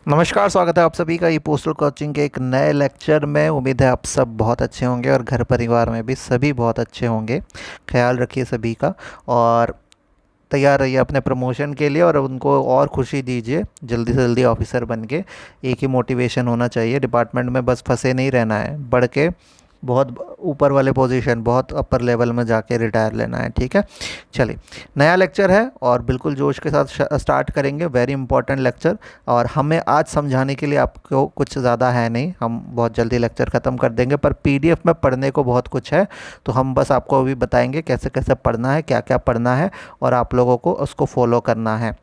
नमस्कार, स्वागत है आप सभी का ई पोस्टल कोचिंग के एक नए लेक्चर में। उम्मीद है आप सब बहुत अच्छे होंगे और घर परिवार में भी सभी बहुत अच्छे होंगे। ख्याल रखिए सभी का और तैयार रहिए अपने प्रमोशन के लिए और उनको और खुशी दीजिए जल्दी से जल्दी ऑफिसर बन के। एक ही मोटिवेशन होना चाहिए, डिपार्टमेंट में बस फंसे नहीं रहना है, बढ़ के बहुत ऊपर वाले पोजीशन, बहुत अपर लेवल में जाके रिटायर लेना है। ठीक है, चलिए नया लेक्चर है और बिल्कुल जोश के साथ स्टार्ट करेंगे। वेरी इंपॉर्टेंट लेक्चर और हमें आज समझाने के लिए आपको कुछ ज़्यादा है नहीं, हम बहुत जल्दी लेक्चर ख़त्म कर देंगे, पर पीडीएफ में पढ़ने को बहुत कुछ है। तो हम बस आपको अभी बताएंगे कैसे कैसे पढ़ना है, क्या क्या पढ़ना है और आप लोगों को उसको फॉलो करना है।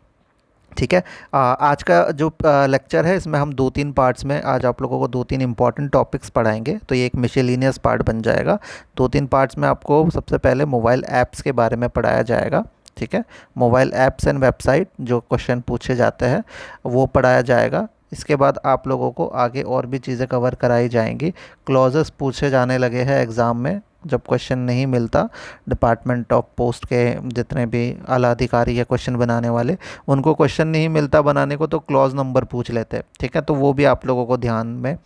ठीक है। आज का जो लेक्चर है इसमें हम दो तीन पार्ट्स में आज आप लोगों को दो तीन इंपॉर्टेंट टॉपिक्स पढ़ाएंगे, तो ये एक मिशेलिनियस पार्ट बन जाएगा। दो तीन पार्ट्स में आपको सबसे पहले मोबाइल ऐप्स के बारे में पढ़ाया जाएगा। ठीक है, मोबाइल ऐप्स एंड वेबसाइट जो क्वेश्चन पूछे जाते हैं वो पढ़ाया जाएगा। इसके बाद आप लोगों को आगे और भी चीज़ें कवर कराई जाएंगी। क्लॉजेस पूछे जाने लगे हैं एग्ज़ाम में, जब क्वेश्चन नहीं मिलता डिपार्टमेंट ऑफ पोस्ट के जितने भी आला अधिकारी या क्वेश्चन बनाने वाले, उनको क्वेश्चन नहीं मिलता बनाने को तो क्लॉज नंबर पूछ लेते हैं। ठीक है, तो वो भी आप लोगों को ध्यान में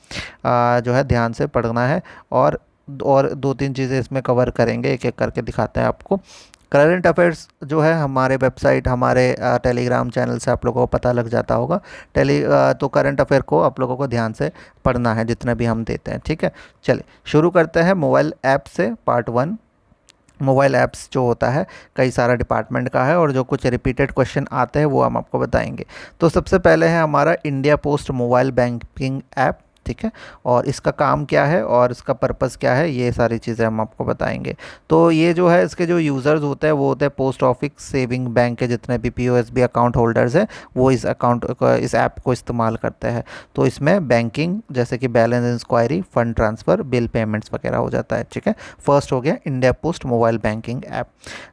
जो है ध्यान से पढ़ना है। और दो तीन चीज़ें इसमें कवर करेंगे, एक एक करके दिखाते हैं आपको। करंट अफेयर्स जो है हमारे वेबसाइट, हमारे टेलीग्राम चैनल से आप लोगों को पता लग जाता होगा। तो करंट अफेयर को आप लोगों को ध्यान से पढ़ना है जितना भी हम देते हैं। ठीक है, चलिए शुरू करते हैं मोबाइल ऐप से। पार्ट वन, मोबाइल ऐप्स जो होता है कई सारा डिपार्टमेंट का है और जो कुछ रिपीटेड क्वेश्चन आते हैं वो हम आपको बताएंगे। तो सबसे पहले है हमारा India post mobile banking app. ठीक है, और इसका काम क्या है और इसका पर्पस क्या है, ये सारी चीज़ें हम आपको बताएंगे। तो ये जो है इसके जो यूज़र्स होते हैं वो होते हैं पोस्ट ऑफिस सेविंग बैंक के जितने भी पीओएसबी अकाउंट होल्डर्स हैं, वो इस ऐप को इस्तेमाल करते हैं। तो इसमें बैंकिंग जैसे कि balance inquiry, fund transfer, bill payments वगैरह हो जाता है। ठीक है, फर्स्ट हो गया India post mobile banking app.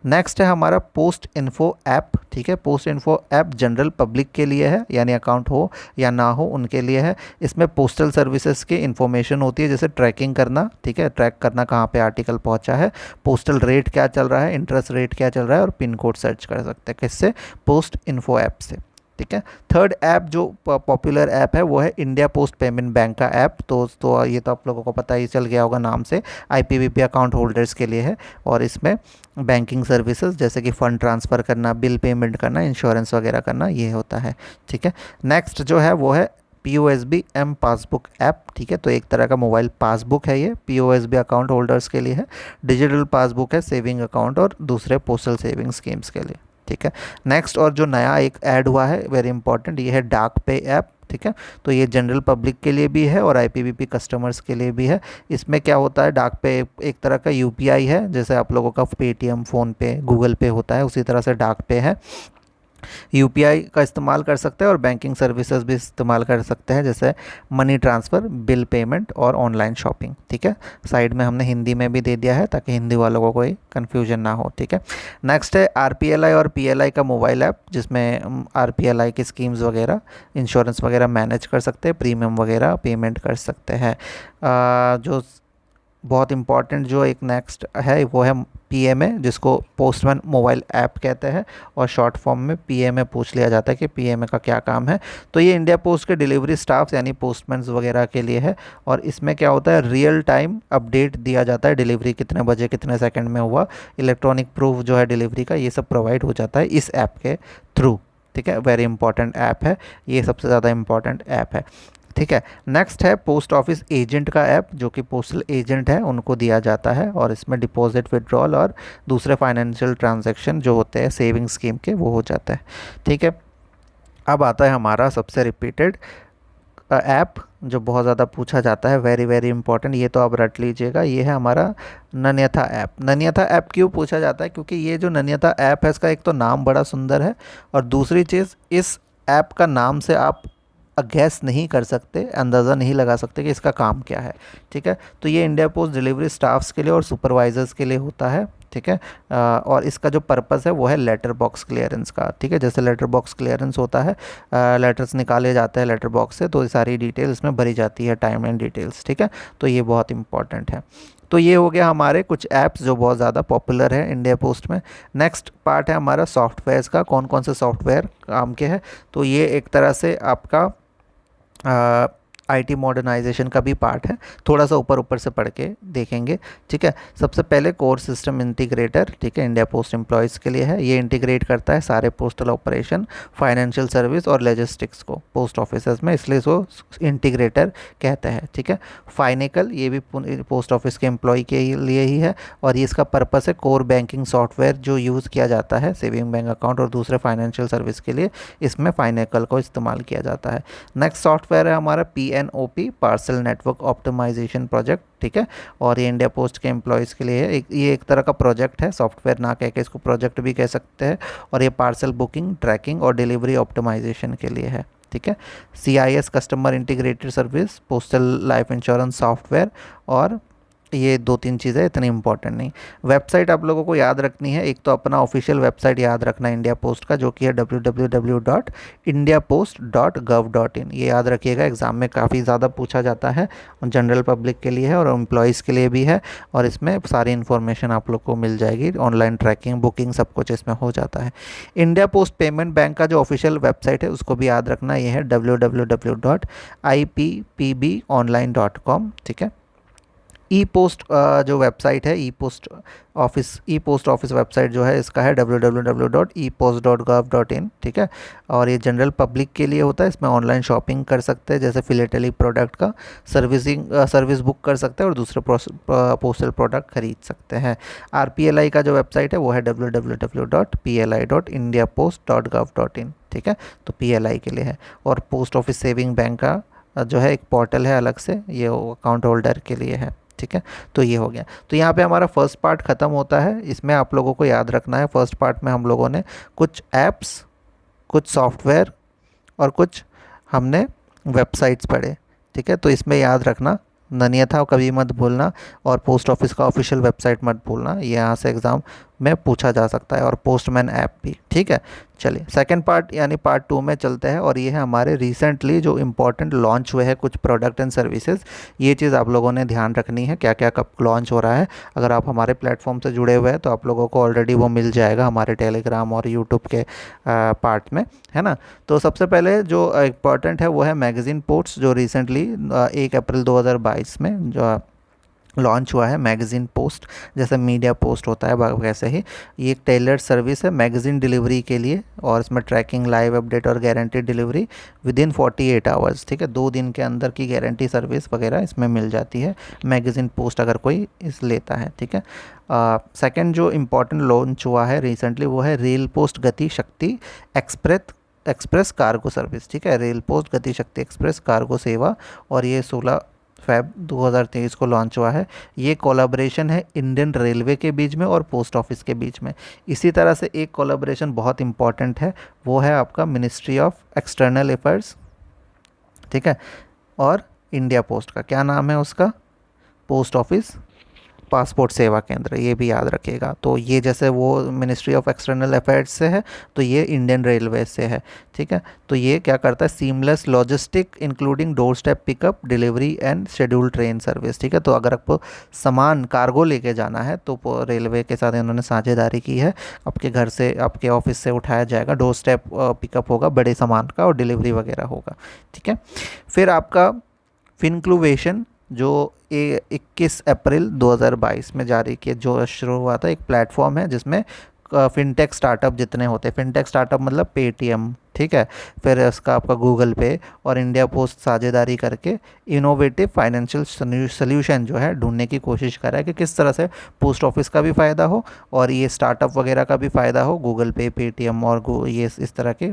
Next है हमारा पोस्ट इन्फो ऐप। ठीक है, post info app general public के लिए है, यानी अकाउंट हो या ना हो उनके लिए है। इसमें पोस्टल सर्विसेज की इन्फॉर्मेशन होती है, जैसे ट्रैकिंग करना। ठीक है, ट्रैक करना कहाँ पे आर्टिकल पहुँचा है, पोस्टल रेट क्या चल रहा है, इंटरेस्ट रेट क्या चल रहा है, और पिन कोड सर्च कर सकते हैं किससे, पोस्ट इन्फो ऐप से। ठीक है, थर्ड ऐप जो पॉपुलर ऐप है वो है इंडिया पोस्ट पेमेंट बैंक का ऐप। तो ये तो आप लोगों को पता ही चल गया होगा नाम से, आईपीवीपी अकाउंट होल्डर्स के लिए है। और इसमें बैंकिंग सर्विसेज जैसे कि फ़ंड ट्रांसफ़र करना, बिल पेमेंट करना, इंश्योरेंस वगैरह करना, ये होता है। ठीक है, नेक्स्ट जो है वो है पीओएसबी एम पासबुक ऐप। ठीक है, तो एक तरह का मोबाइल पासबुक है ये, पीओएसबी अकाउंट होल्डर्स के लिए है। डिजिटल पासबुक है सेविंग अकाउंट और दूसरे पोस्टल सेविंग स्कीम्स के लिए। ठीक है, नेक्स्ट और जो नया एक ऐड हुआ है वेरी इंपॉर्टेंट, ये है डाक पे ऐप। ठीक है, तो ये जनरल पब्लिक के लिए भी है और आईपीवीपी कस्टमर्स के लिए भी है। इसमें क्या होता है, डाक पे एक तरह का यूपीआई है, जैसे आप लोगों का पेटीएम, फ़ोन पे, गूगल पे होता है, उसी तरह से डाक पे है। यूपीआई का इस्तेमाल कर सकते हैं और बैंकिंग सर्विसेज भी इस्तेमाल कर सकते हैं, जैसे मनी ट्रांसफ़र, बिल पेमेंट और ऑनलाइन शॉपिंग। ठीक है, साइड में हमने हिंदी में भी दे दिया है ताकि हिंदी वालों को कोई कन्फ्यूजन ना हो। ठीक है, नेक्स्ट है आरपीएलआई और पीएलआई का मोबाइल ऐप, जिसमें आरपीएलआई की स्कीम्स वगैरह, इंश्योरेंस वगैरह मैनेज कर सकते हैं, प्रीमियम वगैरह पेमेंट कर सकते हैं। जो बहुत इंपॉर्टेंट जो एक नेक्स्ट है वो है पीएमए, जिसको पोस्टमैन मोबाइल ऐप कहते हैं और शॉर्ट फॉर्म में पीएमए पूछ लिया जाता है कि पीएमए का क्या काम है। तो ये इंडिया पोस्ट के डिलीवरी स्टाफ्स यानी पोस्टमैन्स वगैरह के लिए है। और इसमें क्या होता है, रियल टाइम अपडेट दिया जाता है, डिलीवरी कितने बजे कितने सेकंड में हुआ, इलेक्ट्रॉनिक प्रूफ जो है डिलीवरी का, ये सब प्रोवाइड हो जाता है इस ऐप के थ्रू। ठीक है, वेरी इंपॉर्टेंट ऐप है ये, सबसे ज़्यादा इंपॉर्टेंट ऐप है। ठीक है, नेक्स्ट है पोस्ट ऑफिस एजेंट का ऐप, जो कि पोस्टल एजेंट है उनको दिया जाता है और इसमें डिपॉजिट, विड्रॉल और दूसरे फाइनेंशियल ट्रांजैक्शन जो होते हैं सेविंग स्कीम के, वो हो जाता है। ठीक है, अब आता है हमारा सबसे रिपीटेड ऐप जो बहुत ज़्यादा पूछा जाता है, वेरी वेरी इंपॉर्टेंट, ये तो आप रट लीजिएगा, ये है हमारा नन्यथा ऐप। नन्यथा ऐप क्यों पूछा जाता है, क्योंकि ये जो नन्यथा ऐप है इसका एक तो नाम बड़ा सुंदर है और दूसरी चीज़ इस ऐप का नाम से आप गैस नहीं कर सकते, अंदाज़ा नहीं लगा सकते कि इसका काम क्या है। ठीक है, तो ये इंडिया पोस्ट डिलीवरी स्टाफ्स के लिए और सुपरवाइजर्स के लिए होता है। ठीक है, और इसका जो पर्पस है वो है लेटर बॉक्स क्लियरेंस का। ठीक है, जैसे लेटर बॉक्स क्लियरेंस होता है, लेटर्स निकाले जाते हैं लेटर बॉक्स से, तो ये सारी डिटेल्स इसमें भरी जाती है, टाइम एंड डिटेल्स। ठीक है, तो ये बहुत इंपॉर्टेंट है। तो ये हो गया हमारे कुछ ऐप्स जो बहुत ज़्यादा पॉपुलर है इंडिया पोस्ट में। नेक्स्ट पार्ट है हमारा सॉफ्टवेयर्स का, कौन कौन से सॉफ्टवेयर काम के हैं। तो ये एक तरह से आपका आईटी मॉडर्नाइजेशन का भी पार्ट है, थोड़ा सा ऊपर ऊपर से पढ़ के देखेंगे। ठीक है, सबसे पहले कोर सिस्टम इंटीग्रेटर, ठीक है, इंडिया पोस्ट एम्प्लॉयज़ के लिए है। ये इंटीग्रेट करता है सारे पोस्टल ऑपरेशन, फाइनेंशियल सर्विस और लॉजिस्टिक्स को पोस्ट ऑफिसेज में, इसलिए इसको इंटीग्रेटर कहते हैं। ठीक है, फाइनेकल ये भी पोस्ट ऑफिस के एम्प्लॉय के लिए ही है, और ये इसका पर्पस है कोर बैंकिंग सॉफ्टवेयर जो यूज़ किया जाता है सेविंग बैंक अकाउंट और दूसरे फाइनेंशियल सर्विस के लिए, इसमें फाइनेकल को इस्तेमाल किया जाता है। नेक्स्ट सॉफ्टवेयर है हमारा PNOP, parcel network optimisation project. ठीक है, और ये इंडिया पोस्ट के एम्प्लॉयज़ के लिए है। ये एक तरह का प्रोजेक्ट है, सॉफ्टवेयर ना कह के इसको प्रोजेक्ट भी कह सकते हैं, और ये पार्सल बुकिंग, ट्रैकिंग और डिलीवरी ऑप्टिमाइजेशन के लिए है। ठीक है, CIS customer integrated service, postal life insurance software, और ये 2-3 चीज़ें इतनी इंपॉर्टेंट नहीं। वेबसाइट आप लोगों को याद रखनी है, एक तो अपना ऑफिशियल वेबसाइट याद रखना है इंडिया पोस्ट का, जो कि है www.indiapost.gov.in। ये याद रखिएगा, एग्ज़ाम में काफ़ी ज़्यादा पूछा जाता है, जनरल पब्लिक के लिए है और एम्प्लॉयज़ के लिए भी है, और इसमें सारी इन्फॉर्मेशन आप लोग को मिल जाएगी, ऑनलाइन ट्रैकिंग, बुकिंग, सब कुछ इसमें हो जाता है। इंडिया पोस्ट पेमेंट बैंक का जो ऑफिशियल वेबसाइट है उसको भी याद रखना, ये है www.ippbonline.com। ठीक है, ई पोस्ट जो वेबसाइट है, ई पोस्ट ऑफिस वेबसाइट जो है इसका है www.epost.gov.in। ठीक है, और ये जनरल पब्लिक के लिए होता है, इसमें ऑनलाइन शॉपिंग कर सकते हैं, जैसे फिलेटली प्रोडक्ट का सर्विस बुक कर सकते हैं और दूसरे पोस्टल प्रोडक्ट खरीद सकते हैं। RPLI का जो वेबसाइट है वो है www.pli.indiapost.gov.in। ठीक है, तो PLI के लिए है। और पोस्ट ऑफिस सेविंग बैंक का जो है एक पोर्टल है अलग से, ये अकाउंट होल्डर के लिए है। ठीक है, तो ये हो गया। तो यहाँ पे हमारा फर्स्ट पार्ट ख़त्म होता है। इसमें आप लोगों को याद रखना है, फर्स्ट पार्ट में हम लोगों ने कुछ ऐप्स, कुछ सॉफ्टवेयर और कुछ हमने वेबसाइट्स पढ़े। ठीक है, तो इसमें याद रखना, अन्यथा कभी मत भूलना, और पोस्ट ऑफिस का ऑफिशियल वेबसाइट मत भूलना, ये यहाँ से एग्ज़ाम में पूछा जा सकता है, और पोस्टमैन ऐप भी। ठीक है, चलिए सेकंड पार्ट यानी पार्ट 2 में चलते हैं, और ये है हमारे रिसेंटली जो इम्पोर्टेंट लॉन्च हुए हैं कुछ प्रोडक्ट एंड सर्विसेज। ये चीज़ आप लोगों ने ध्यान रखनी है, क्या क्या कब लॉन्च हो रहा है। अगर आप हमारे प्लेटफॉर्म से जुड़े हुए हैं तो आप लोगों को ऑलरेडी वो मिल जाएगा हमारे टेलीग्राम और यूट्यूब के पार्ट में, है ना। तो सबसे पहले जो इम्पॉर्टेंट है वो है मैगज़ीन पोस्ट, जो रिसेंटली 1 अप्रैल 2022 में जो लॉन्च हुआ है। मैगज़ीन पोस्ट जैसे मीडिया पोस्ट होता है वैसे ही ये एक टेलर्ड सर्विस है मैगज़ीन डिलीवरी के लिए, और इसमें ट्रैकिंग, लाइव अपडेट और guarantee delivery with in 48 hours. ठीक है, 2 दिन के अंदर की गारंटी सर्विस वगैरह इसमें मिल जाती है मैगज़ीन पोस्ट अगर कोई इस लेता है। ठीक है, सेकंड जो इम्पोर्टेंट लॉन्च हुआ है रिसेंटली वो है रेल पोस्ट गति शक्ति एक्सप्रेस कार्गो सर्विस। ठीक है, रेल पोस्ट गति शक्ति एक्सप्रेस कार्गो सेवा, और ये 16 फ़रवरी 2023 को लॉन्च हुआ है। ये कोलैबोरेशन है इंडियन रेलवे के बीच में और पोस्ट ऑफिस के बीच में। इसी तरह से एक कोलैबोरेशन बहुत इंपॉर्टेंट है, वो है आपका मिनिस्ट्री ऑफ एक्सटर्नल अफेयर्स, ठीक है, और इंडिया पोस्ट का क्या नाम है उसका, पोस्ट ऑफिस पासपोर्ट सेवा केंद्र, ये भी याद रखिएगा। तो ये जैसे वो मिनिस्ट्री ऑफ एक्सटर्नल अफेयर्स से है, तो ये इंडियन रेलवे से है। ठीक है, तो ये क्या करता है, seamless logistic including door step pickup, delivery and schedule train service. ठीक है, तो अगर आपको सामान कार्गो लेके जाना है तो रेलवे के साथ इन्होंने साझेदारी की है, आपके घर से आपके ऑफिस से उठाया जाएगा, डोर स्टेप पिकअप होगा बड़े सामान का, और डिलीवरी वगैरह होगा। ठीक है, फिर आपका फिनक्लूवेशन जो 21 अप्रैल 2022 में जारी किया, जो शुरू हुआ था, एक प्लेटफॉर्म है जिसमें फिनटेक स्टार्टअप जितने होते हैं, फिनटेक स्टार्टअप मतलब पेटीएम, ठीक है, फिर इसका आपका गूगल पे और इंडिया पोस्ट साझेदारी करके इनोवेटिव फाइनेंशियल सोल्यूशन जो है ढूंढने की कोशिश कर रहा है कि किस तरह से पोस्ट ऑफिस का भी फ़ायदा हो और ये स्टार्टअप वगैरह का भी फ़ायदा हो, गूगल पे, पेटीएम और ये इस तरह के,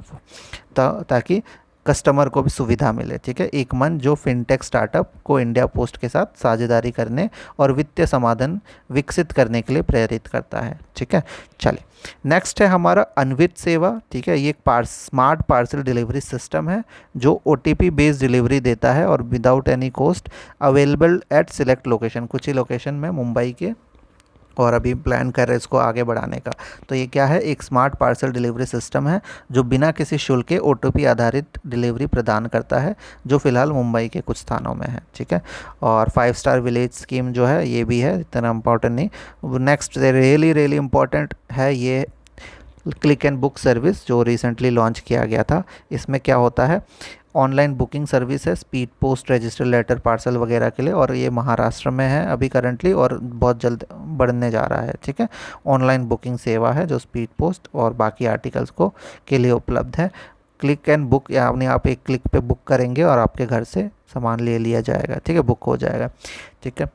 ताकि कस्टमर को भी सुविधा मिले। ठीक है, एक मंच जो फिनटेक स्टार्टअप को इंडिया पोस्ट के साथ साझेदारी करने और वित्तीय समाधान विकसित करने के लिए प्रेरित करता है। ठीक है, चलिए नेक्स्ट है हमारा अन्वित सेवा। ठीक है, ये एक स्मार्ट पार्सल डिलीवरी सिस्टम है जो OTP बेस्ड डिलीवरी देता है और without any cost, available at select location, कुछ ही लोकेशन में मुंबई के, और अभी प्लान कर रहे हैं इसको आगे बढ़ाने का। तो ये क्या है, एक स्मार्ट पार्सल डिलीवरी सिस्टम है जो बिना किसी शुल्क के OTP आधारित डिलीवरी प्रदान करता है, जो फिलहाल मुंबई के कुछ स्थानों में है। ठीक है, और 5 स्टार विलेज स्कीम जो है ये भी है, इतना इम्पोर्टेंट नहीं। नेक्स्ट रियली इम्पोर्टेंट है ये क्लिक एंड बुक सर्विस जो रिसेंटली लॉन्च किया गया था। इसमें क्या होता है, ऑनलाइन बुकिंग सर्विस है, speed post, register letter, parcel वगैरह के लिए, और ये महाराष्ट्र में है अभी करंटली और बहुत जल्द बढ़ने जा रहा है। ठीक है, ऑनलाइन बुकिंग सेवा है जो स्पीड पोस्ट और बाकी आर्टिकल्स को के लिए उपलब्ध है। क्लिक एंड बुक, यानी आप एक क्लिक पे बुक करेंगे और आपके घर से सामान ले लिया जाएगा। ठीक है, बुक हो जाएगा। ठीक है,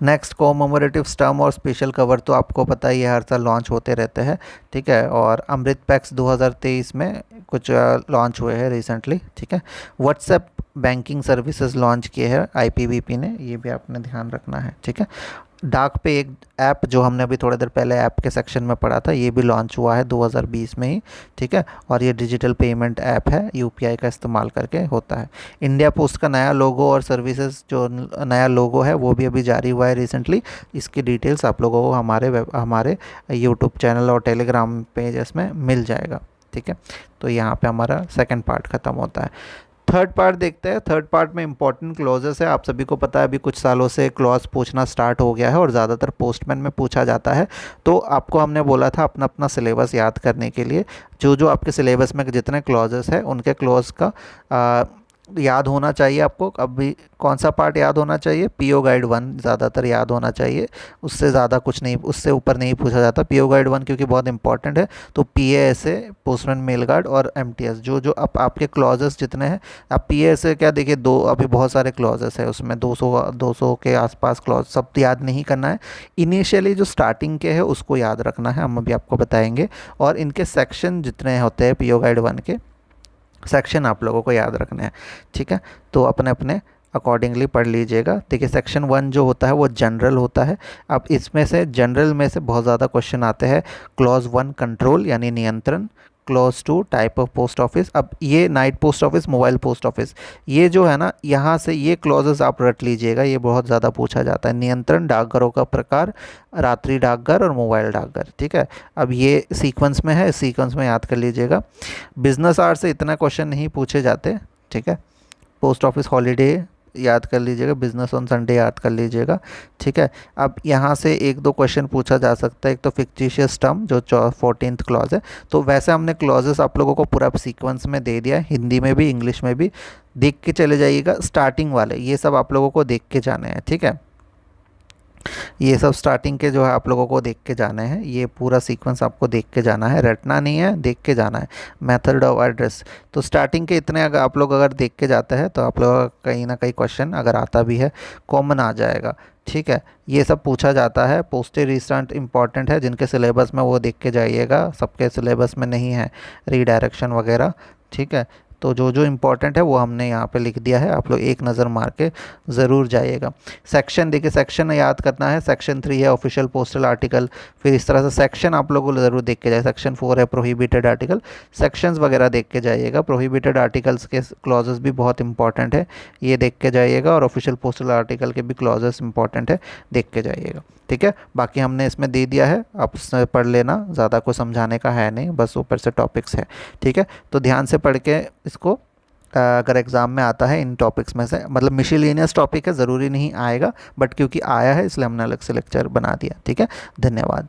नेक्स्ट कॉममेमोरेटिव स्टैम्प और स्पेशल कवर तो आपको पता ही है हर साल लॉन्च होते रहते हैं। ठीक है, और अमृत पैक्स 2023 में कुछ लॉन्च हुए हैं रिसेंटली। ठीक है, व्हाट्सएप बैंकिंग सर्विसेज लॉन्च किए हैं आईपीबीपी ने, ये भी आपने ध्यान रखना है। ठीक है, डाक पे एक ऐप जो हमने अभी थोड़ी देर पहले ऐप के सेक्शन में पढ़ा था, ये भी लॉन्च हुआ है 2020 में ही। ठीक है, और ये डिजिटल पेमेंट ऐप है, यूपीआई का इस्तेमाल करके होता है। इंडिया पोस्ट का नया लोगो और सर्विसेज जो नया लोगो है वो भी अभी जारी हुआ है रिसेंटली। इसकी डिटेल्स आप लोगों को हमारे यूट्यूब चैनल और टेलीग्राम पेज में मिल जाएगा। ठीक है, तो यहाँ पे हमारा सेकंड पार्ट ख़त्म होता है। थर्ड पार्ट देखते हैं। थर्ड पार्ट में इंपॉर्टेंट क्लॉजेस है। आप सभी को पता है अभी कुछ सालों से क्लॉज पूछना स्टार्ट हो गया है और ज़्यादातर पोस्टमैन में पूछा जाता है। तो आपको हमने बोला था अपना अपना सिलेबस याद करने के लिए, जो जो आपके सिलेबस में जितने क्लॉजेस हैं उनके क्लॉज का याद होना चाहिए आपको। अभी कौन सा पार्ट याद होना चाहिए? पीओ गाइड 1 ज़्यादातर याद होना चाहिए, उससे ज़्यादा कुछ नहीं, उससे ऊपर नहीं पूछा जाता। पीओ गाइड 1 क्योंकि बहुत इंपॉर्टेंट है। तो पीएएसए, पोस्टमैन मेल गार्ड और एमटीएस, जो जो आपके क्लॉजेस जितने हैं, आप पीएएसए क्या देखिए, दो अभी बहुत सारे क्लॉजेस है उसमें, 200 के आसपास क्लॉज, सब याद नहीं करना है। इनिशियली जो स्टार्टिंग के है उसको याद रखना है, हम अभी आपको बताएंगे। और इनके सेक्शन जितने होते हैं पीओ गाइड 1 के सेक्शन आप लोगों को याद रखने हैं। ठीक है, तो अपने अपने अकॉर्डिंगली पढ़ लीजिएगा। देखिए सेक्शन 1 जो होता है वो जनरल होता है। अब इसमें से जनरल में से बहुत ज़्यादा क्वेश्चन आते हैं। क्लॉज 1 कंट्रोल यानी नियंत्रण, clause 2 type of post office. अब ये night post office, mobile post office, ये जो है ना, यहाँ से ये क्लॉजेस आप रट लीजिएगा, ये बहुत ज़्यादा पूछा जाता है। नियंत्रण, डाकघरों का प्रकार, रात्रि डाकघर और मोबाइल डाकघर। ठीक है, अब ये सीक्वेंस में है, सीक्वेंस में याद कर लीजिएगा। बिजनेस आवर से इतना क्वेश्चन नहीं पूछे जाते। ठीक है, पोस्ट ऑफिस हॉलीडे याद कर लीजिएगा, बिजनेस ऑन संडे याद कर लीजिएगा। ठीक है, अब यहाँ से एक दो क्वेश्चन पूछा जा सकता है। एक तो फिक्टिशियस टर्म जो 14th क्लॉज है। तो वैसे हमने क्लॉजेस आप लोगों को पूरा सीक्वेंस में दे दिया है, हिंदी में भी इंग्लिश में भी। देख के चले जाइएगा स्टार्टिंग वाले, ये सब आप लोगों को देख के जाने हैं। ठीक है, ये सब स्टार्टिंग के जो है आप लोगों को देख के जाने हैं, ये पूरा सीक्वेंस आपको देख के जाना है, रटना नहीं है, देख के जाना है। मेथड ऑफ एड्रेस, तो स्टार्टिंग के इतने अगर आप लोग अगर देख के जाते हैं तो आप लोग का कहीं ना कहीं क्वेश्चन अगर आता भी है कॉमन आ जाएगा। ठीक है, ये सब पूछा जाता है। पोस्टेज रिस्टार्ट इंपॉर्टेंट है, जिनके सिलेबस में वो देख के जाइएगा, सबके सिलेबस में नहीं है रीडायरेक्शन वगैरह। ठीक है, तो जो जो इम्पोर्टेंट है वो हमने यहाँ पे लिख दिया है, आप लोग एक नज़र मार के ज़रूर जाइएगा। सेक्शन देखिए, सेक्शन याद करना है। सेक्शन 3 है ऑफिशियल पोस्टल आर्टिकल, फिर इस तरह से सेक्शन आप लोगों को ज़रूर देख के जाए। सेक्शन 4 है प्रोहिबिटेड आर्टिकल, सेक्शंस वगैरह देख के जाइएगा। प्रोहिबिटेड आर्टिकल्स के क्लॉजेस भी बहुत इंपॉर्टेंट है, ये देख के जाइएगा। और ऑफिशियल पोस्टल आर्टिकल के भी क्लॉजेस इंपॉर्टेंट है, देख के जाइएगा। ठीक है, बाकी हमने इसमें दे दिया है, आप उससे पढ़ लेना, ज़्यादा कुछ समझाने का है नहीं, बस ऊपर से टॉपिक्स है। ठीक है, तो ध्यान से पढ़ के इसको अगर एग्ज़ाम में आता है इन टॉपिक्स में से, मतलब मिसलेनियस टॉपिक है, ज़रूरी नहीं आएगा, बट क्योंकि आया है इसलिए हमने अलग से लेक्चर बना दिया। ठीक है, धन्यवाद।